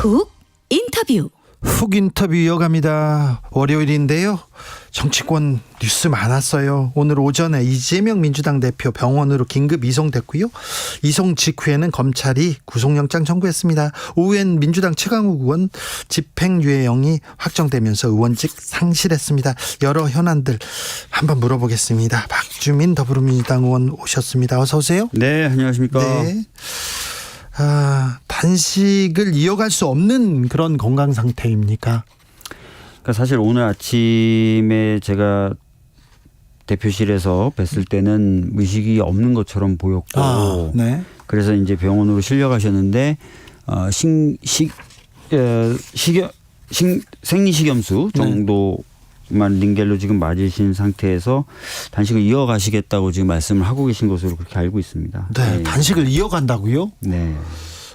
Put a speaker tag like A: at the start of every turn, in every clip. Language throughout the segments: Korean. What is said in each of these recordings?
A: 훅 인터뷰.
B: 훅 인터뷰 이어갑니다. 월요일인데요. 정치권 뉴스 많았어요. 오늘 오전에 이재명 민주당 대표 병원으로 긴급 이송됐고요. 이송 직후에는 검찰이 구속영장 청구했습니다. 오후엔 민주당 최강욱 의원 집행유예형이 확정되면서 의원직 상실했습니다. 여러 현안들 한번 물어보겠습니다. 박주민 더불어민주당 의원 오셨습니다. 어서 오세요.
C: 네, 안녕하십니까.
B: 네. 단식을 이어갈 수 없는 그런 건강 상태입니까?
C: 그러니까 사실 오늘 아침에 제가 대표실에서 뵀을 때는 의식이 없는 것처럼 보였고,
B: 네.
C: 그래서 이제 병원으로 실려가셨는데 생리식염수 정도만 링겔로 지금 맞으신 상태에서 단식을 이어가시겠다고 지금 말씀을 하고 계신 것으로 그렇게 알고 있습니다.
B: 네,
C: 네.
B: 단식을 이어간다고요?
C: 네.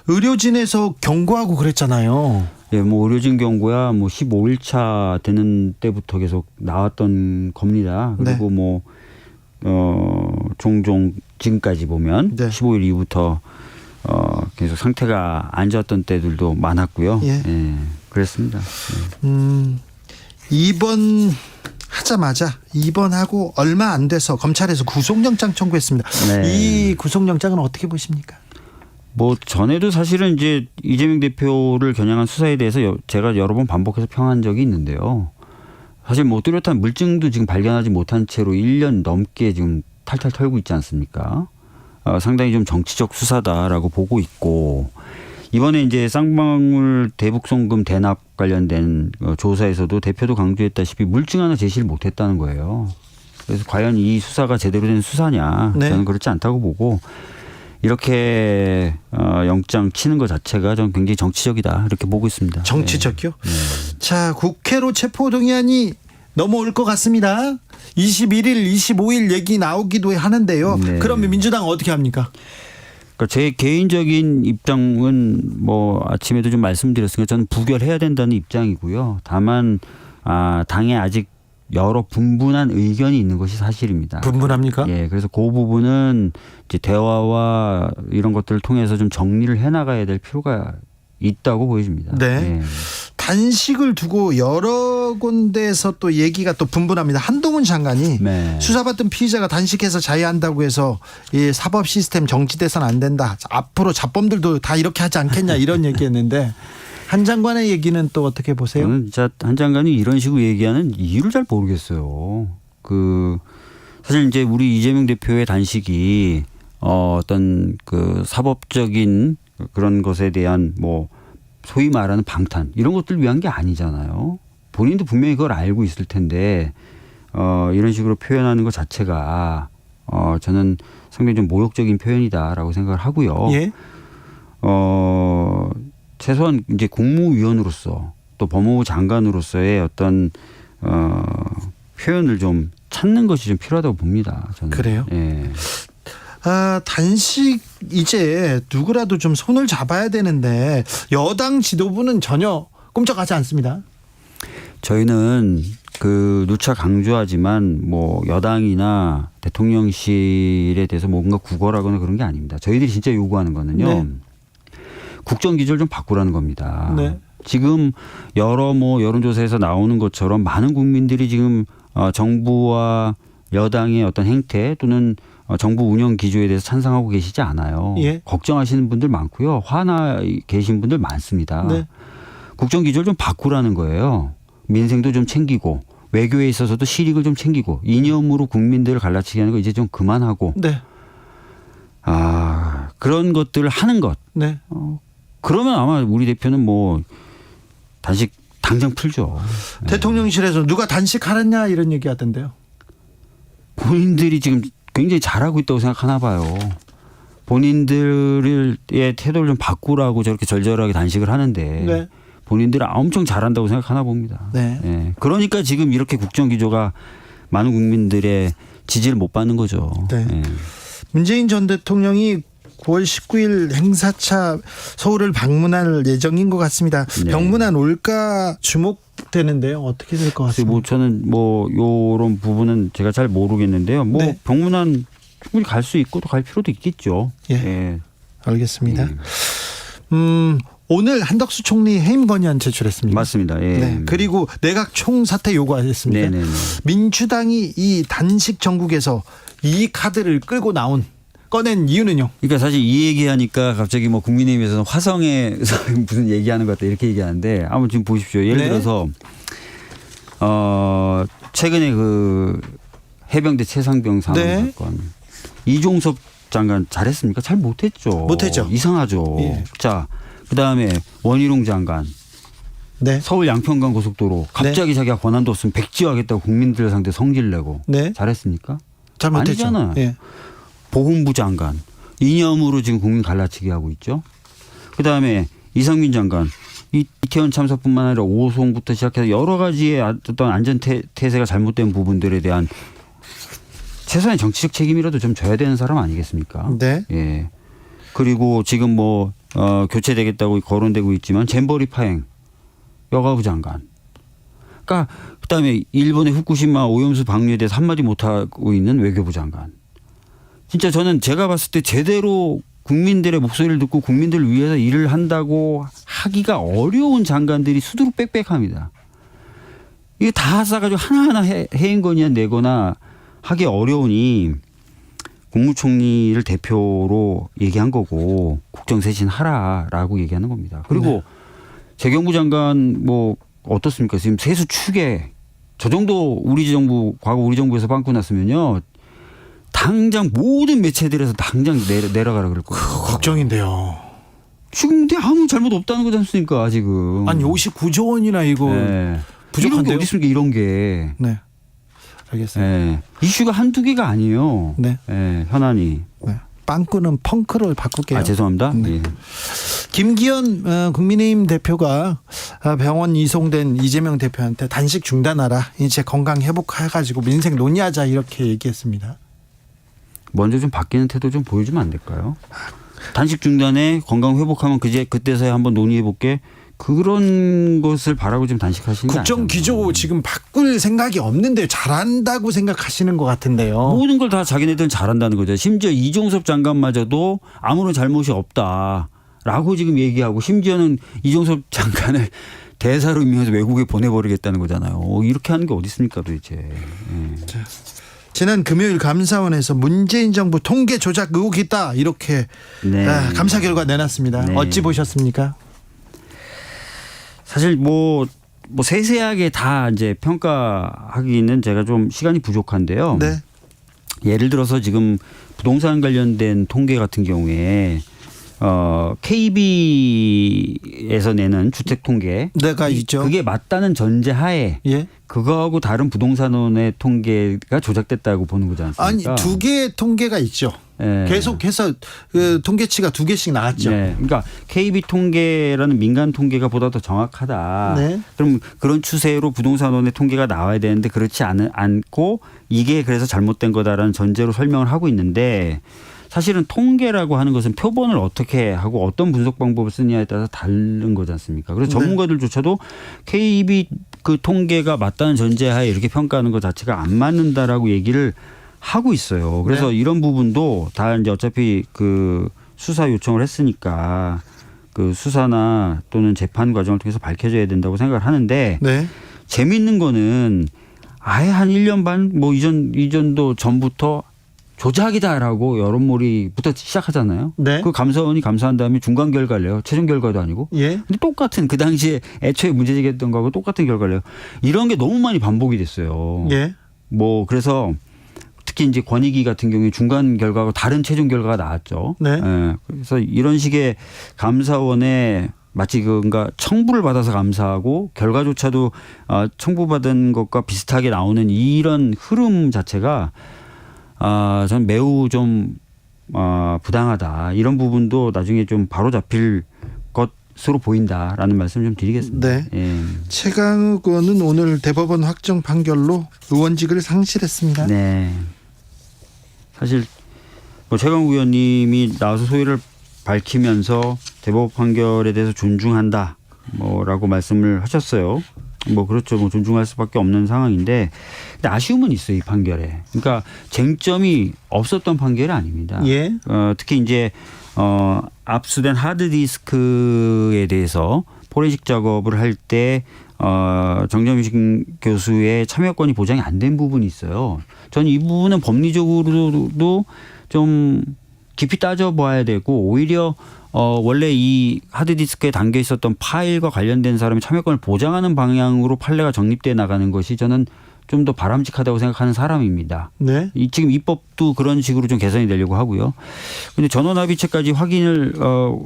B: 의료진에서 경고하고 그랬잖아요.
C: 예, 뭐 의료진 경고야 뭐 15일차 되는 때부터 계속 나왔던 겁니다. 그리고
B: 네.
C: 종종 지금까지 보면
B: 네.
C: 15일 이후부터 계속 상태가 안 좋았던 때들도 많았고요.
B: 예.
C: 예, 그랬습니다. 예.
B: 입원하자마자 입원하고 얼마 안 돼서 검찰에서 구속영장 청구했습니다.
C: 네.
B: 이 구속영장은 어떻게 보십니까?
C: 뭐 전에도 사실은 이제 이재명 대표를 겨냥한 수사에 대해서 제가 여러 번 반복해서 평한 적이 있는데요. 사실 뭐 뚜렷한 물증도 지금 발견하지 못한 채로 1년 넘게 지금 탈탈 털고 있지 않습니까? 상당히 좀 정치적 수사다라고 보고 있고, 이번에 이제 쌍방울 대북송금 대납 관련된 조사에서도 대표도 강조했다시피 물증 하나 제시를 못했다는 거예요. 그래서 과연 이 수사가 제대로 된 수사냐?
B: 네.
C: 저는 그렇지 않다고 보고, 이렇게 영장 치는 것 자체가 좀 굉장히 정치적이다 이렇게 보고 있습니다.
B: 정치적이요?
C: 네.
B: 자, 국회로 체포동의안이 넘어올 것 같습니다. 21일, 25일 얘기 나오기도 하는데요.
C: 네.
B: 그러면 민주당 어떻게 합니까?
C: 그러니까 제 개인적인 입장은 뭐 아침에도 좀 말씀드렸으니까 저는 부결해야 된다는 입장이고요. 다만 당에 아직 여러 분분한 의견이 있는 것이 사실입니다.
B: 분분합니까?
C: 예, 그래서 그 부분은 이제 대화와 이런 것들을 통해서 좀 정리를 해나가야 될 필요가 있다고 보여집니다.
B: 네.
C: 예.
B: 단식을 두고 여러 군데에서 또 얘기가 또 분분합니다. 한동훈 장관이
C: 네.
B: 수사받던 피의자가 단식해서 자해한다고 해서 이 사법 시스템 정지돼서는 안 된다. 앞으로 자범들도 다 이렇게 하지 않겠냐 이런 얘기했는데, 한 장관의 얘기는 또 어떻게 보세요?
C: 저는 진짜 한 장관이 이런 식으로 얘기하는 이유를 잘 모르겠어요. 사실 이제 우리 이재명 대표의 단식이 어떤 사법적인 그런 것에 대한 뭐 소위 말하는 방탄 이런 것들 위한 게 아니잖아요. 본인도 분명히 그걸 알고 있을 텐데 이런 식으로 표현하는 것 자체가 저는 상당히 좀 모욕적인 표현이다라고 생각을 하고요.
B: 예.
C: 최소한 이제 국무위원으로서 또 법무부 장관으로서의 어떤 표현을 좀 찾는 것이 좀 필요하다고 봅니다. 저는.
B: 그래요?
C: 예.
B: 단식 이제 누구라도 좀 손을 잡아야 되는데 여당 지도부는 전혀 꼼짝하지 않습니다.
C: 저희는 누차 강조하지만 뭐 여당이나 대통령실에 대해서 뭔가 구걸하거나 그런 게 아닙니다. 저희들이 진짜 요구하는 거는요.
B: 네.
C: 국정 기조를 좀 바꾸라는 겁니다.
B: 네.
C: 지금 여러 여론조사에서 나오는 것처럼 많은 국민들이 지금 정부와 여당의 어떤 행태 또는 정부 운영 기조에 대해서 찬성하고 계시지 않아요.
B: 예.
C: 걱정하시는 분들 많고요. 화나 계신 분들 많습니다.
B: 네.
C: 국정 기조를 좀 바꾸라는 거예요. 민생도 좀 챙기고 외교에 있어서도 실익을 좀 챙기고 이념으로 국민들을 갈라치게 하는 거 이제 좀 그만하고
B: 네.
C: 그런 것들을 하는 것.
B: 네.
C: 그러면 아마 우리 대표는 뭐 단식 당장 풀죠.
B: 대통령실에서 누가 단식하랬냐 이런 얘기 하던데요.
C: 본인들이 지금 굉장히 잘하고 있다고 생각하나 봐요. 본인들의 태도를 좀 바꾸라고 저렇게 절절하게 단식을 하는데
B: 네.
C: 본인들은 엄청 잘한다고 생각하나 봅니다.
B: 네.
C: 예. 그러니까 지금 이렇게 국정기조가 많은 국민들의 지지를 못 받는 거죠.
B: 네.
C: 예.
B: 문재인 전 대통령이 9월 19일 행사차 서울을 방문할 예정인 것 같습니다.
C: 네.
B: 병문안 올까 주목되는데요. 어떻게 될 것 같습니까?
C: 뭐 저는 뭐 요런 부분은 제가 잘 모르겠는데요. 뭐
B: 네.
C: 병문안 충분히 갈 수 있고 또 갈 필요도 있겠죠.
B: 예.
C: 예.
B: 알겠습니다. 오늘 한덕수 총리 해임 건의안 제출했습니다.
C: 맞습니다. 예.
B: 네. 그리고 내각 총사퇴 요구했습니다.
C: 네네네.
B: 민주당이 이 단식 정국에서 이 카드를 끌고 꺼낸 이유는요?
C: 그러니까 사실 이 얘기하니까 갑자기 뭐 국민의힘에서는 화성에서 무슨 얘기하는 것 같다 이렇게 얘기하는데 한번 지금 보십시오. 예를
B: 네.
C: 들어서 최근에 그 해병대 최상병 사망
B: 네.
C: 사건 이종섭 장관 잘했습니까? 잘 못했죠.
B: 못했죠.
C: 이상하죠.
B: 예.
C: 자, 그다음에 원희룡 장관
B: 네.
C: 서울 양평간 고속도로 갑자기 자기가 권한도 없으면 백지화하겠다고 국민들 상대 성질 내고
B: 네.
C: 잘했습니까?
B: 잘 못했죠.
C: 아니잖아요.
B: 예.
C: 보훈부 장관 이념으로 지금 국민 갈라치기 하고 있죠. 그다음에 이상민 장관 이태원 참사뿐만 아니라 오송부터 시작해서 여러 가지의 어떤 안전 태세가 잘못된 부분들에 대한 최소한의 정치적 책임이라도 좀 져야 되는 사람 아니겠습니까?
B: 네.
C: 예. 그리고 지금 뭐 교체되겠다고 거론되고 있지만 잼버리 파행 여가부 장관. 그러니까 그다음에 일본의 후쿠시마 오염수 방류에 대해서 한마디 못하고 있는 외교부 장관. 진짜 저는 제가 봤을 때 제대로 국민들의 목소리를 듣고 국민들을 위해서 일을 한다고 하기가 어려운 장관들이 수두룩 빽빽합니다. 이게 다 싸가지고 하나하나 해임 건의안 내거나 하기 어려우니 국무총리를 대표로 얘기한 거고 국정쇄신하라라고 얘기하는 겁니다. 그리고
B: 네.
C: 재경부 장관 뭐 어떻습니까? 지금 세수 추계 저 정도 우리 정부 과거 우리 정부에서 빵꾸 났으면요. 당장 모든 매체들에서 당장 내려가라 그럴 거예요.
B: 걱정인데요.
C: 지금 근데 아무 잘못 없다는 거지 않습니까 지금.
B: 아니 59조 원이나 이거
C: 네.
B: 부족한데요?
C: 이런 게 어디 있습니까 이런 게.
B: 네. 알겠습니다.
C: 네. 이슈가 한두 개가 아니에요.
B: 네.
C: 네. 현안이.
B: 네. 빵꾸는 펑크로 바꿀게요.
C: 아 죄송합니다.
B: 네.
C: 예.
B: 김기현 국민의힘 대표가 병원 이송된 이재명 대표한테 단식 중단하라. 이제 건강 회복해가지고 민생 논의하자 이렇게 얘기했습니다.
C: 먼저 좀 바뀌는 태도 좀 보여주면 안 될까요? 단식 중단에 건강 회복하면 그때서야 한번 논의해 볼게. 그런 것을 바라고 좀 단식하시는 게
B: 국정
C: 아니잖아요.
B: 기조 지금 바꿀 생각이 없는데 잘한다고 생각하시는 것 같은데요.
C: 모든 걸 다 자기네들은 잘한다는 거죠. 심지어 이종섭 장관마저도 아무런 잘못이 없다라고 지금 얘기하고 심지어는 이종섭 장관을 대사로 임명해서 외국에 보내버리겠다는 거잖아요. 이렇게 하는 게 어디 있습니까 도대체. 예.
B: 지난 금요일 감사원에서 문재인 정부 통계 조작 의혹이 있다 이렇게
C: 네.
B: 감사 결과 내놨습니다.
C: 네.
B: 어찌 보셨습니까?
C: 사실 뭐 세세하게 다 이제 평가하기는 제가 좀 시간이 부족한데요.
B: 네.
C: 예를 들어서 지금 부동산 관련된 통계 같은 경우에 KB에서 내는 주택 통계
B: 내가 있죠.
C: 그게 맞다는 전제하에
B: 예.
C: 그거하고 다른 부동산원의 통계가 조작됐다고 보는 거지
B: 아니
C: 않습니까?
B: 두 개의 통계가 있죠.
C: 예.
B: 계속해서 그 통계치가 두 개씩 나왔죠.
C: 네. 그러니까 KB 통계라는 민간 통계가 보다 더 정확하다.
B: 네.
C: 그럼 그런 추세로 부동산원의 통계가 나와야 되는데 그렇지 않고 이게 그래서 잘못된 거다라는 전제로 설명을 하고 있는데 사실은 통계라고 하는 것은 표본을 어떻게 하고 어떤 분석 방법을 쓰느냐에 따라서 다른 거지 않습니까? 그래서
B: 네.
C: 전문가들조차도 KB 그 통계가 맞다는 전제하에 이렇게 평가하는 것 자체가 안 맞는다라고 얘기를 하고 있어요. 그래서
B: 네.
C: 이런 부분도 다 이제 어차피 그 수사 요청을 했으니까 그 수사나 또는 재판 과정을 통해서 밝혀져야 된다고 생각을 하는데
B: 네.
C: 재미있는 거는 아예 한 1년 반 뭐 이전도 전부터 조작이다라고 여론몰이부터 시작하잖아요.
B: 네.
C: 그 감사원이 감사한 다음에 중간 결과를 내요. 최종 결과도 아니고.
B: 예.
C: 근데 똑같은 그 당시에 애초에 문제 제기했던 거하고 똑같은 결과를 내요. 이런 게 너무 많이 반복이 됐어요.
B: 예.
C: 뭐 그래서 특히 이제 권익위 같은 경우에 중간 결과하고 다른 최종 결과가 나왔죠.
B: 네.
C: 예. 그래서 이런 식의 감사원에 마치 그가 청부를 받아서 감사하고 결과조차도 청부받은 것과 비슷하게 나오는 이런 흐름 자체가 전 매우 좀 부당하다. 이런 부분도 나중에 좀 바로 잡힐 것으로 보인다라는 말씀 좀 드리겠습니다.
B: 네.
C: 예.
B: 최강욱 의원은 오늘 대법원 확정 판결로 의원직을 상실했습니다.
C: 네. 사실 뭐 최강욱 의원님이 나와서 소위를 밝히면서 대법원 판결에 대해서 존중한다 뭐라고 말씀을 하셨어요. 뭐 그렇죠. 뭐 존중할 수밖에 없는 상황인데 근데 아쉬움은 있어요, 이 판결에. 그러니까 쟁점이 없었던 판결이 아닙니다.
B: 예.
C: 특히 이제 압수된 하드디스크에 대해서 포렌식 작업을 할 때 정점식 교수의 참여권이 보장이 안 된 부분이 있어요. 저는 이 부분은 법리적으로도 좀 깊이 따져봐야 되고 오히려 원래 이 하드디스크에 담겨 있었던 파일과 관련된 사람의 참여권을 보장하는 방향으로 판례가 정립돼 나가는 것이 저는 좀 더 바람직하다고 생각하는 사람입니다.
B: 네.
C: 지금 입법도 그런 식으로 좀 개선이 되려고 하고요. 그런데 전원합의체까지 확인을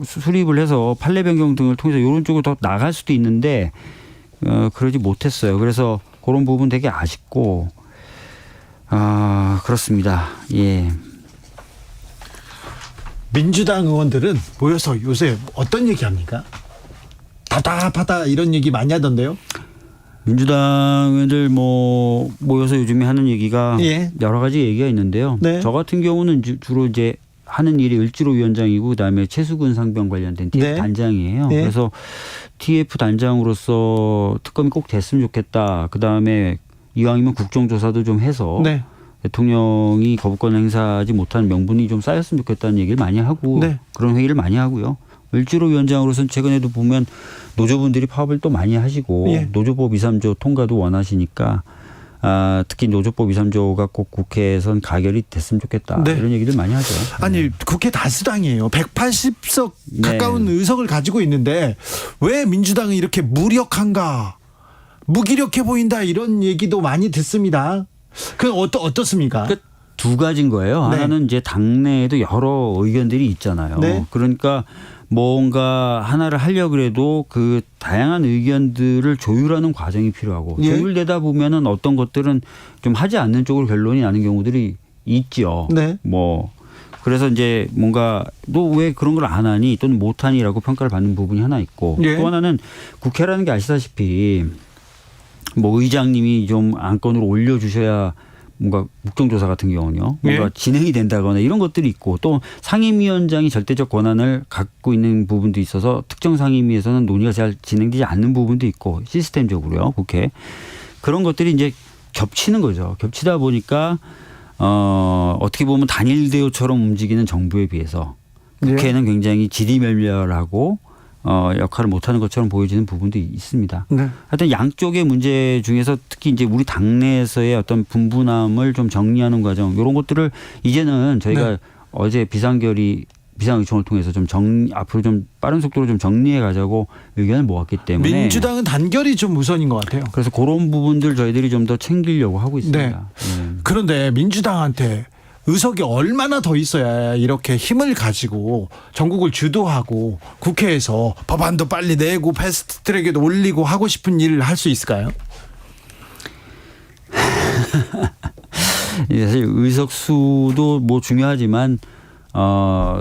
C: 수립을 해서 판례 변경 등을 통해서 이런 쪽으로 더 나갈 수도 있는데 그러지 못했어요. 그래서 그런 부분 되게 아쉽고 그렇습니다. 예.
B: 민주당 의원들은 모여서 요새 어떤 얘기합니까? 답답하다 이런 얘기 많이 하던데요.
C: 민주당 의원들 모여서 요즘에 하는 얘기가
B: 예.
C: 여러 가지 얘기가 있는데요.
B: 네.
C: 저 같은 경우는 주로 이제 하는 일이 을지로 위원장이고 그다음에 최수근 상병 관련된 TF
B: 네.
C: 단장이에요.
B: 네.
C: 그래서 TF 단장으로서 특검이 꼭 됐으면 좋겠다. 그다음에 이왕이면 국정조사도 좀 해서
B: 네.
C: 대통령이 거부권 행사하지 못한 명분이 좀 쌓였으면 좋겠다는 얘기를 많이 하고
B: 네.
C: 그런 회의를 많이 하고요. 을지로 위원장으로서는 최근에도 보면 노조분들이 파업을 또 많이 하시고
B: 예.
C: 노조법 2, 3조 통과도 원하시니까 특히 노조법 2, 3조가 꼭 국회에선 가결이 됐으면 좋겠다.
B: 네.
C: 이런 얘기들 많이 하죠.
B: 아니 국회 다수당이에요. 180석
C: 네.
B: 가까운 의석을 가지고 있는데 왜 민주당은 이렇게 무력한가? 무기력해 보인다 이런 얘기도 많이 듣습니다. 그 어떻습니까?
C: 두 가지인 거예요.
B: 네.
C: 하나는 이제 당내에도 여러 의견들이 있잖아요.
B: 네.
C: 그러니까 뭔가 하나를 하려고 해도 그 다양한 의견들을 조율하는 과정이 필요하고
B: 예.
C: 조율되다 보면은 어떤 것들은 좀 하지 않는 쪽으로 결론이 나는 경우들이 있죠.
B: 네.
C: 그래서 이제 뭔가 너 왜 그런 걸 안 하니 또는 못 하니라고 평가를 받는 부분이 하나 있고
B: 예.
C: 또 하나는 국회라는 게 아시다시피 의장님이 좀 안건으로 올려주셔야 뭔가 국정조사 같은 경우는요. 뭔가
B: 예.
C: 진행이 된다거나 이런 것들이 있고 또 상임위원장이 절대적 권한을 갖고 있는 부분도 있어서 특정 상임위에서는 논의가 잘 진행되지 않는 부분도 있고 시스템적으로요. 국회. 그런 것들이 이제 겹치는 거죠. 겹치다 보니까 어떻게 보면 단일 대우처럼 움직이는 정부에 비해서 국회는 굉장히 지리멸렬하고 역할을 못하는 것처럼 보여지는 부분도 있습니다.
B: 네.
C: 하여튼 양쪽의 문제 중에서 특히 이제 우리 당내에서의 어떤 분분함을 좀 정리하는 과정 이런 것들을 이제는 저희가
B: 네.
C: 어제 비상의총을 통해서 좀 앞으로 좀 빠른 속도로 좀 정리해 가자고 의견을 모았기 때문에
B: 민주당은 단결이 좀 우선인 것 같아요.
C: 그래서 그런 부분들 저희들이 좀 더 챙기려고 하고 있습니다. 네.
B: 그런데 민주당한테 의석이 얼마나 더 있어야 이렇게 힘을 가지고 전국을 주도하고 국회에서 법안도 빨리 내고 패스트트랙에도 올리고 하고 싶은 일을 할 수 있을까요?
C: 사실 의석 수도 중요하지만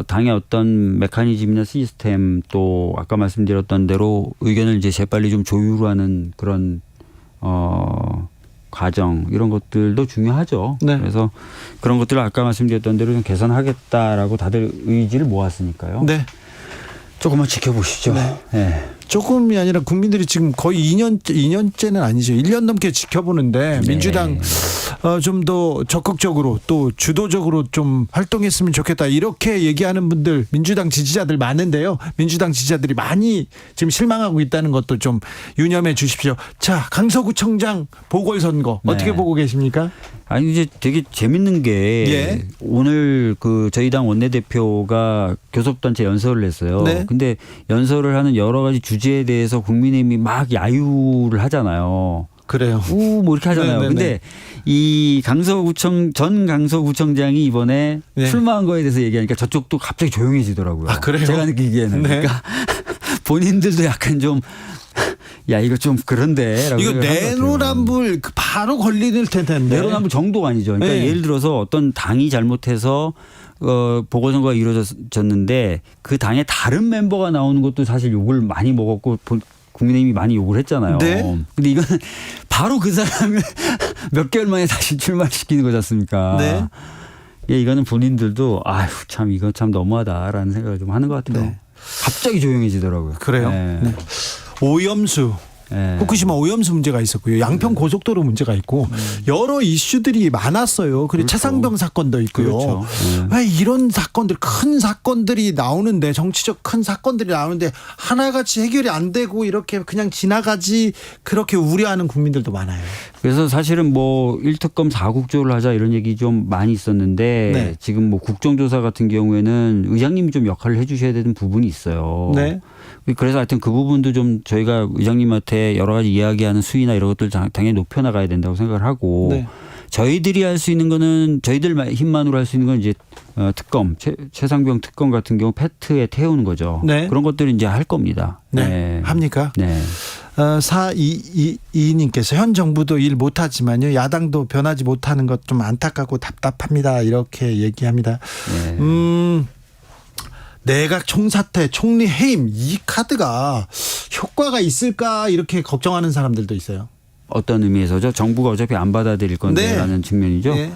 C: 당의 어떤 메커니즘이나 시스템 또 아까 말씀드렸던 대로 의견을 이제 재빨리 좀 조율하는 그런 과정 이런 것들도 중요하죠.
B: 네.
C: 그래서 그런 것들을 아까 말씀드렸던 대로 좀 개선하겠다라고 다들 의지를 모았으니까요.
B: 네.
C: 조금만 지켜보시죠.
B: 네.
C: 네.
B: 조금이 아니라 국민들이 지금 거의 2년째는 아니죠. 1년 넘게 지켜보는데
C: 네.
B: 민주당 좀 더 적극적으로 또 주도적으로 좀 활동했으면 좋겠다. 이렇게 얘기하는 분들 민주당 지지자들 많은데요. 민주당 지지자들이 많이 지금 실망하고 있다는 것도 좀 유념해 주십시오. 자, 강서구청장 보궐선거 어떻게
C: 네.
B: 보고 계십니까?
C: 아니 이제 되게 재밌는 게
B: 예.
C: 오늘 저희 당 원내대표가 교섭단체 연설을 했어요.
B: 네.
C: 근데 연설을 하는 여러 가지 주제에 대해서 국민의힘이 막 야유를 하잖아요.
B: 그래요.
C: 이렇게 하잖아요.
B: 네네네.
C: 근데 이 전 강서구청장이 이번에
B: 네.
C: 출마한 거에 대해서 얘기하니까 저쪽도 갑자기 조용해지더라고요.
B: 아, 그래요?
C: 제가 느끼기에는.
B: 네.
C: 그러니까 본인들도 약간 좀 야 이거 좀 그런데라고
B: 이거
C: 생각한 것 같아요.
B: 내로남불 바로 걸리는 텐데.
C: 내로남불 정도가 아니죠. 그러니까
B: 네.
C: 예를 들어서 어떤 당이 잘못해서 보궐선거가 이루어졌는데 그 당의 다른 멤버가 나오는 것도 사실 욕을 많이 먹었고 국민의힘이 많이 욕을 했잖아요.
B: 네.
C: 근데 이거는 바로 그 사람을 몇 개월 만에 다시 출마시키는 거지 않습니까?
B: 네.
C: 예, 이거는 본인들도 아휴 참 이거 참 너무하다라는 생각을 좀 하는 것 같아요.
B: 네.
C: 갑자기 조용해지더라고요.
B: 그래요.
C: 네.
B: 네. 오염수
C: 예.
B: 후쿠시마 오염수 문제가 있었고요. 양평 고속도로 문제가 있고 여러 이슈들이 많았어요. 그리고
C: 그렇죠.
B: 최상병 사건도 있고요.
C: 그렇죠.
B: 왜 이런 사건들 큰 사건들이 나오는데 정치적 큰 사건들이 나오는데 하나같이 해결이 안 되고 이렇게 그냥 지나가지 그렇게 우려하는 국민들도 많아요.
C: 그래서 사실은 뭐 1특검 4국조를 하자 이런 얘기 좀 많이 있었는데
B: 네.
C: 지금 뭐 국정조사 같은 경우에는 의장님이 좀 역할을 해 주셔야 되는 부분이 있어요.
B: 네.
C: 그래서 하여튼 그 부분도 좀 저희가 의장님한테 여러 가지 이야기하는 수위나 이런 것들 당연히 높여나가야 된다고 생각을 하고
B: 네.
C: 저희들이 할 수 있는 거는 저희들 힘만으로 할 수 있는 건 이제 특검 최상병 특검 같은 경우 패트에 태우는 거죠.
B: 네.
C: 그런 것들을 이제 할 겁니다.
B: 네. 합니까?
C: 네.
B: 4222님께서 현 정부도 일 못하지만요. 야당도 변하지 못하는 것 좀 안타깝고 답답합니다. 이렇게 얘기합니다.
C: 네.
B: 내각 총사퇴 총리 해임 이 카드가 효과가 있을까 이렇게 걱정하는 사람들도 있어요.
C: 어떤 의미에서죠? 정부가 어차피 안 받아들일 건데라는 측면이죠.
B: 네.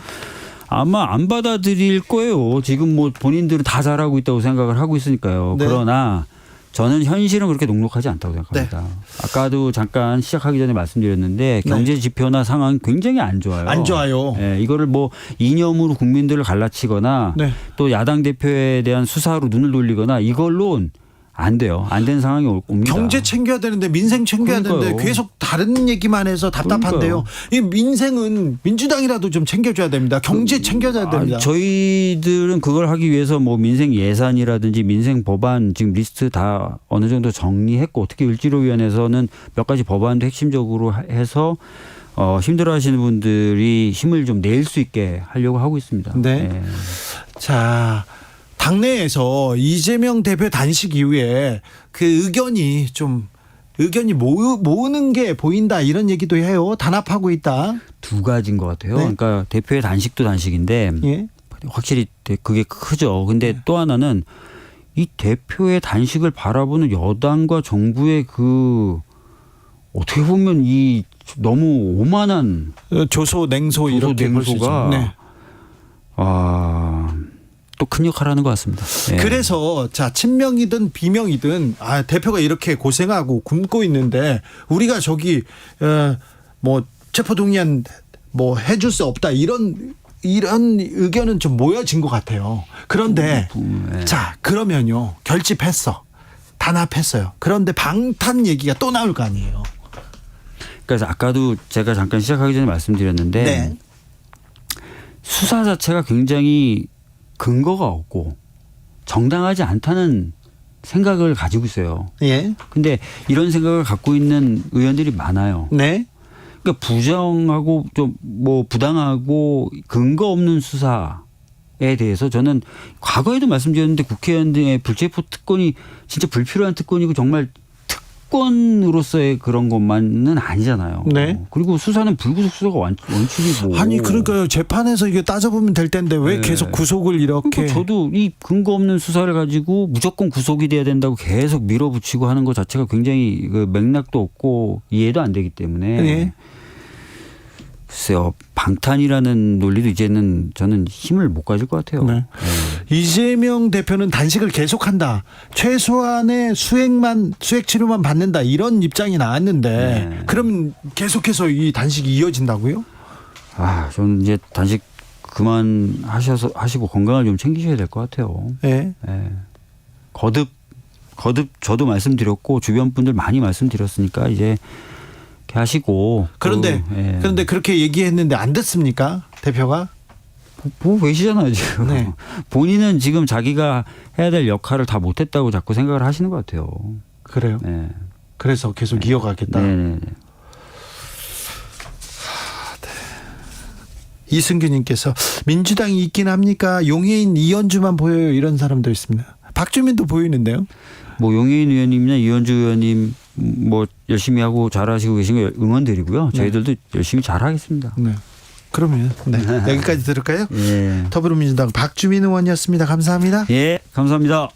C: 아마 안 받아들일 거예요. 지금 뭐 본인들은 다 잘하고 있다고 생각을 하고 있으니까요.
B: 네.
C: 그러나 저는 현실은 그렇게 녹록하지 않다고 생각합니다.
B: 네.
C: 아까도 잠깐 시작하기 전에 말씀드렸는데 경제 지표나 상황 굉장히 안 좋아요.
B: 안 좋아요.
C: 예, 이거를 뭐 이념으로 국민들을 갈라치거나
B: 네.
C: 또 야당 대표에 대한 수사로 눈을 돌리거나 이걸로는 안 돼요. 안 된 상황이 옵니다.
B: 경제 챙겨야 되는데 민생 챙겨야
C: 그러니까요.
B: 되는데 계속 다른 얘기만 해서 답답한데요. 이 민생은 민주당이라도 좀 챙겨줘야 됩니다. 경제 챙겨줘야 됩니다.
C: 저희들은 그걸 하기 위해서 뭐 민생 예산이라든지 민생 법안 지금 리스트 다 어느 정도 정리했고 특히 을지로위원회에서는 몇 가지 법안도 핵심적으로 해서 힘들어하시는 분들이 힘을 좀 낼 수 있게 하려고 하고 있습니다.
B: 네.
C: 네.
B: 자, 당내에서 이재명 대표 단식 이후에 그 의견이 모으는 게 보인다 이런 얘기도 해요. 단합하고 있다.
C: 두 가지인 것 같아요.
B: 네.
C: 그러니까 대표의 단식도 단식인데
B: 예.
C: 확실히 그게 크죠. 근데 또 하나는 이 대표의 단식을 바라보는 여당과 정부의 그 어떻게 보면 이 너무 오만한
B: 조소 냉소 이렇게 볼 수 있죠.
C: 냉소가
B: 네.
C: 또 큰 역할을 하는 것 같습니다. 예.
B: 그래서 자 친명이든 비명이든 대표가 이렇게 고생하고 굶고 있는데 우리가 저기 뭐 체포동의안 뭐 해줄 수 없다 이런 의견은 좀 모여진 것 같아요. 그런데
C: 예.
B: 자 그러면요 결집했어 단합했어요. 그런데 방탄 얘기가 또 나올 거 아니에요.
C: 그래서 아까도 제가 잠깐 시작하기 전에 말씀드렸는데
B: 네.
C: 수사 자체가 굉장히 근거가 없고 정당하지 않다는 생각을 가지고 있어요.
B: 예.
C: 근데 이런 생각을 갖고 있는 의원들이 많아요.
B: 네.
C: 그러니까 부정하고 좀 뭐 부당하고 근거 없는 수사에 대해서 저는 과거에도 말씀드렸는데 국회의원들의 불체포 특권이 진짜 불필요한 특권이고 정말 특권으로서의 그런 것만은 아니잖아요.
B: 네.
C: 그리고 수사는 불구속 수사가 원칙이고.
B: 아니 그러니까요 재판에서 이게 따져보면 될 텐데 왜
C: 네.
B: 계속 구속을 이렇게.
C: 그러니까 저도 이 근거 없는 수사를 가지고 무조건 구속이 돼야 된다고 계속 밀어붙이고 하는 것 자체가 굉장히 그 맥락도 없고 이해도 안 되기 때문에.
B: 네.
C: 글쎄요. 방탄이라는 논리도 이제는 저는 힘을 못 가질 것 같아요.
B: 네. 이재명 대표는 단식을 계속한다. 최소한의 수액 치료만 받는다. 이런 입장이 나왔는데
C: 네.
B: 그럼 계속해서 이 단식이 이어진다고요?
C: 저는 이제 단식 그만 하시고 건강을 좀 챙기셔야 될 것 같아요.
B: 네.
C: 예. 거듭 저도 말씀드렸고 주변 분들 많이 말씀드렸으니까 이제 이렇게 하시고.
B: 그런데
C: 예.
B: 그런데 그렇게 얘기했는데 안 됐습니까? 대표가?
C: 보고 계시잖아요 지금.
B: 네.
C: 본인은 지금 자기가 해야 될 역할을 다 못했다고 자꾸 생각을 하시는 것 같아요.
B: 그래요.
C: 네.
B: 그래서 계속 이어가겠다.
C: 네.
B: 이승규님께서 민주당이 있긴 합니까? 용해인 이현주만 보여요. 이런 사람도 있습니다. 박주민도 보이는데요.
C: 뭐 용해인 의원님이나 이현주 의원님 뭐 열심히 하고 잘하시고 계신 거 응원드리고요. 저희들도 열심히 잘하겠습니다.
B: 네. 그러면 여기까지 들을까요?
C: 예.
B: 더불어민주당 박주민 의원이었습니다. 감사합니다.
C: 예, 감사합니다.